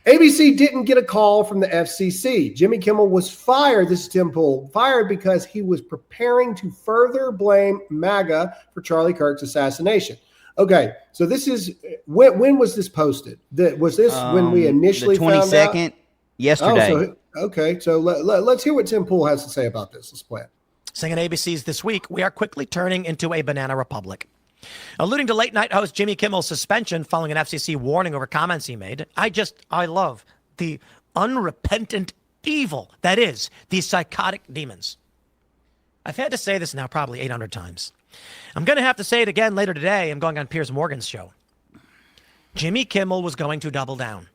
ABC didn't get a call from the FCC. Jimmy Kimmel was fired. This is Tim Pool, fired because he was preparing to further blame MAGA for Charlie Kirk's assassination. Okay, so this is when was this posted? Was this when we initially the 22nd, found out? yesterday? So let's hear what Tim Pool has to say about this. Let's play it. Saying at ABC's This Week, we are quickly turning into a banana republic. Alluding to late night host Jimmy Kimmel's suspension following an FCC warning over comments he made, I love the unrepentant evil that is these psychotic demons. I've had to say this now probably 800 times. I'm going to have to say it again later today. I'm going on Piers Morgan's show. Jimmy Kimmel was going to double down.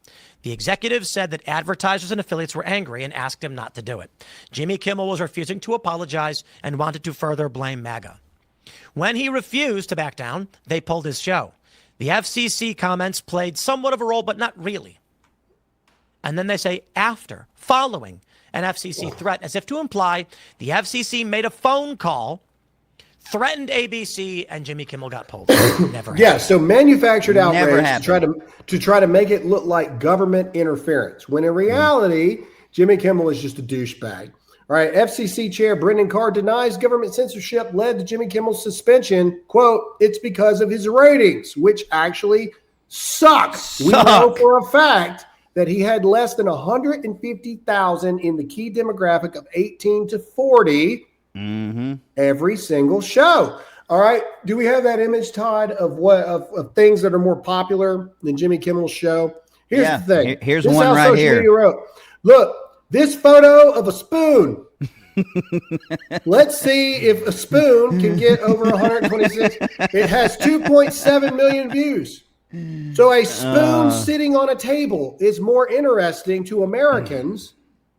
The executive said that advertisers and affiliates were angry and asked him not to do it. Jimmy Kimmel was refusing to apologize and wanted to further blame MAGA. When he refused to back down, they pulled his show. The FCC comments played somewhat of a role, but not really. And then they say following an FCC threat, as if to imply the FCC made a phone call, threatened ABC, and Jimmy Kimmel got pulled. Never happened. Yeah, so manufactured outrage to try to make it look like government interference, when in reality, Jimmy Kimmel is just a douchebag. All right, FCC Chair Brendan Carr denies government censorship led to Jimmy Kimmel's suspension. Quote, it's because of his ratings, which actually suck. We know for a fact that he had less than 150,000 in the key demographic of 18 to 40 every single show. All right, do we have that image, Todd, of things that are more popular than Jimmy Kimmel's show? Here's the thing. Here's one right here. Look. This photo of a spoon. Let's see if a spoon can get over 126. It has 2.7 million views. So a spoon sitting on a table is more interesting to Americans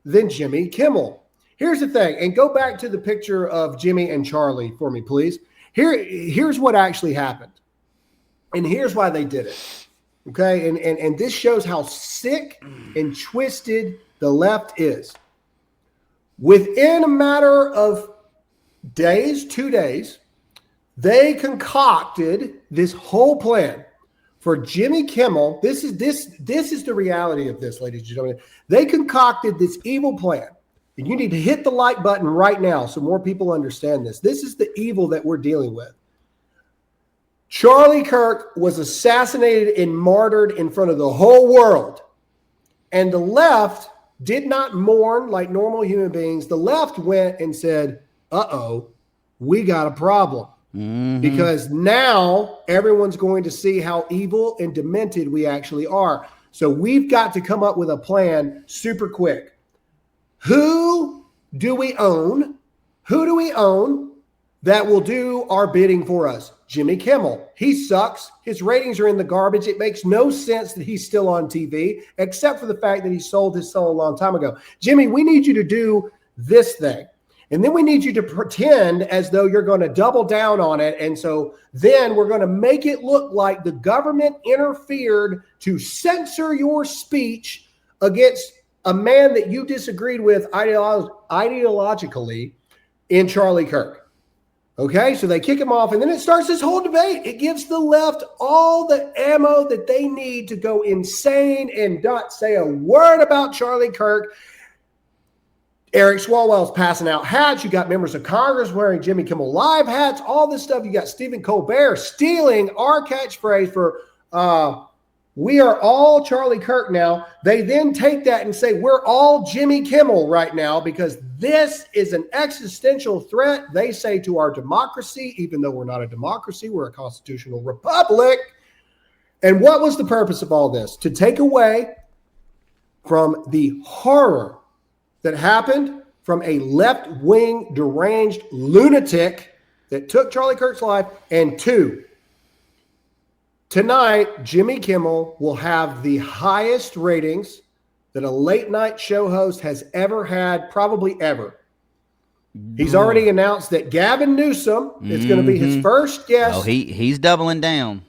than Jimmy Kimmel. Here's the thing, and go back to the picture of Jimmy and Charlie for me, please. Here's what actually happened, and here's why they did it. Okay, and this shows how sick and twisted the left is. Within a matter of days, 2 days, they concocted this whole plan for Jimmy Kimmel. This is the reality of this, ladies and gentlemen. They concocted this evil plan. And you need to hit the like button right now so more people understand this. This is the evil that we're dealing with. Charlie Kirk was assassinated and martyred in front of the whole world. And the left did not mourn like normal human beings. The left went and said, we got a problem. Because now everyone's going to see how evil and demented we actually are. So we've got to come up with a plan super quick. Who do we own? Who do we own that will do our bidding for us? Jimmy Kimmel. He sucks. His ratings are in the garbage. It makes no sense that he's still on TV, except for the fact that he sold his soul a long time ago. Jimmy, we need you to do this thing. And then we need you to pretend as though you're going to double down on it. And so then we're going to make it look like the government interfered to censor your speech against a man that you disagreed with ideologically in Charlie Kirk. Okay, so they kick him off, and then it starts this whole debate. It gives the left all the ammo that they need to go insane and not say a word about Charlie Kirk. Eric Swalwell's passing out hats. You got members of Congress wearing Jimmy Kimmel Live hats, all this stuff. You got Stephen Colbert stealing our catchphrase for we are all Charlie Kirk now. They then take that and say, we're all Jimmy Kimmel right now because this is an existential threat, they say, to our democracy, even though we're not a democracy, we're a constitutional republic. And what was the purpose of all this? To take away from the horror that happened from a left-wing deranged lunatic that took Charlie Kirk's life, and two, tonight, Jimmy Kimmel will have the highest ratings that a late night show host has ever had, probably ever. He's already announced that Gavin Newsom is going to be his first guest. Oh, he's doubling down.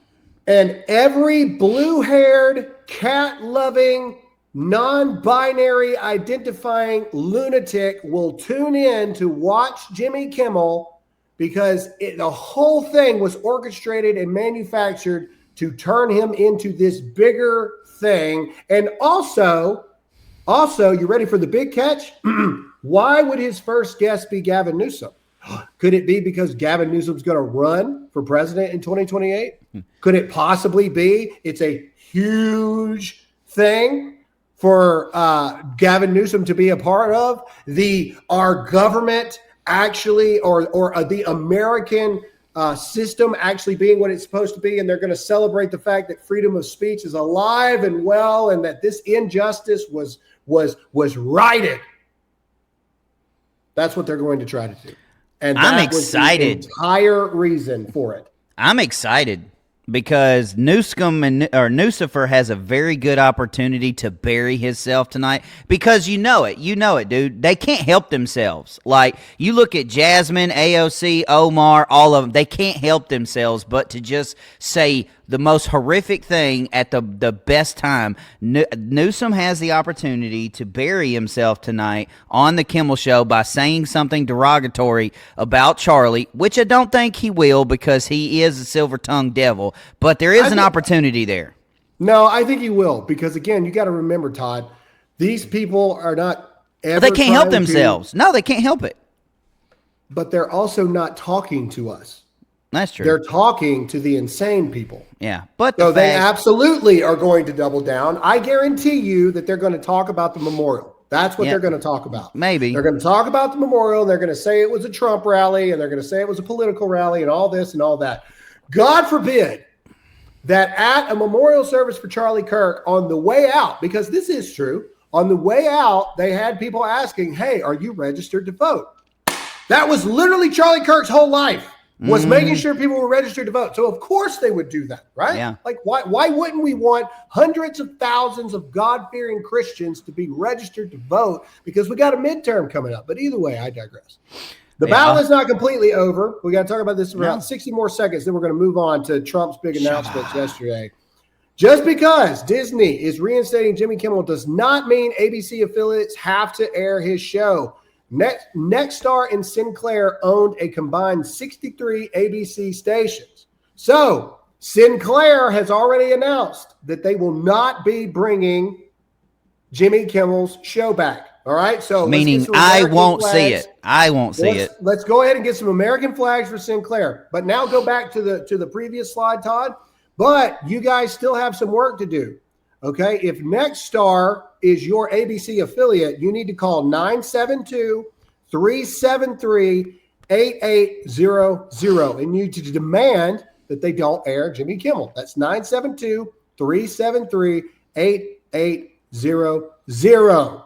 And every blue-haired, cat-loving, non-binary identifying lunatic will tune in to watch Jimmy Kimmel because the whole thing was orchestrated and manufactured to turn him into this bigger thing. And also, you ready for the big catch? Why would his first guest be Gavin Newsom? Could it be because Gavin Newsom's going to run for president in 2028? Could it possibly be it's a huge thing for Gavin Newsom to be a part of? Our government actually, or the American system actually being what it's supposed to be, and they're going to celebrate the fact that freedom of speech is alive and well, and that this injustice was righted. That's what they're going to try to do. And I'm excited. Was the entire reason for it. I'm excited because Nucifer has a very good opportunity to bury himself tonight, because you know it, dude. They can't help themselves. Like, you look at Jasmine, AOC, Omar, all of them, they can't help themselves but to just say the most horrific thing at the best time. Newsom has the opportunity to bury himself tonight on the Kimmel Show by saying something derogatory about Charlie, which I don't think he will, because he is a silver-tongued devil. But there is an opportunity there. No, I think he will, because, again, you got to remember, Todd, these people are not ever But they can't help themselves. No, they can't help it. But they're also not talking to us. That's true. They're talking to the insane people. Yeah. But so they absolutely are going to double down. I guarantee you that they're going to talk about the memorial. That's what they're going to talk about. Maybe. They're going to talk about the memorial, and they're going to say it was a Trump rally, and they're going to say it was a political rally, and all this and all that. God forbid that at a memorial service for Charlie Kirk, on the way out, because this is true, on the way out, they had people asking, hey, are you registered to vote? That was literally Charlie Kirk's whole life. Was making sure people were registered to vote. So of course they would do that, right? Yeah. Like, why wouldn't we want hundreds of thousands of God-fearing Christians to be registered to vote? Because we got a midterm coming up. But either way, I digress. The battle is not completely over. We got to talk about this for about 60 more seconds. Then we're going to move on to Trump's big announcements yesterday. Just because Disney is reinstating Jimmy Kimmel does not mean ABC affiliates have to air his show. Nexstar and Sinclair owned a combined 63 ABC stations. So Sinclair has already announced that they will not be bringing Jimmy Kimmel's show back. All right. So meaning I won't see it. I won't see it. Let's go ahead and get some American flags for Sinclair. But now go back to the previous slide, Todd. But you guys still have some work to do. Okay. If Nexstar is your ABC affiliate, you need to call 972-373-8800. And you need to demand that they don't air Jimmy Kimmel. That's 972-373-8800.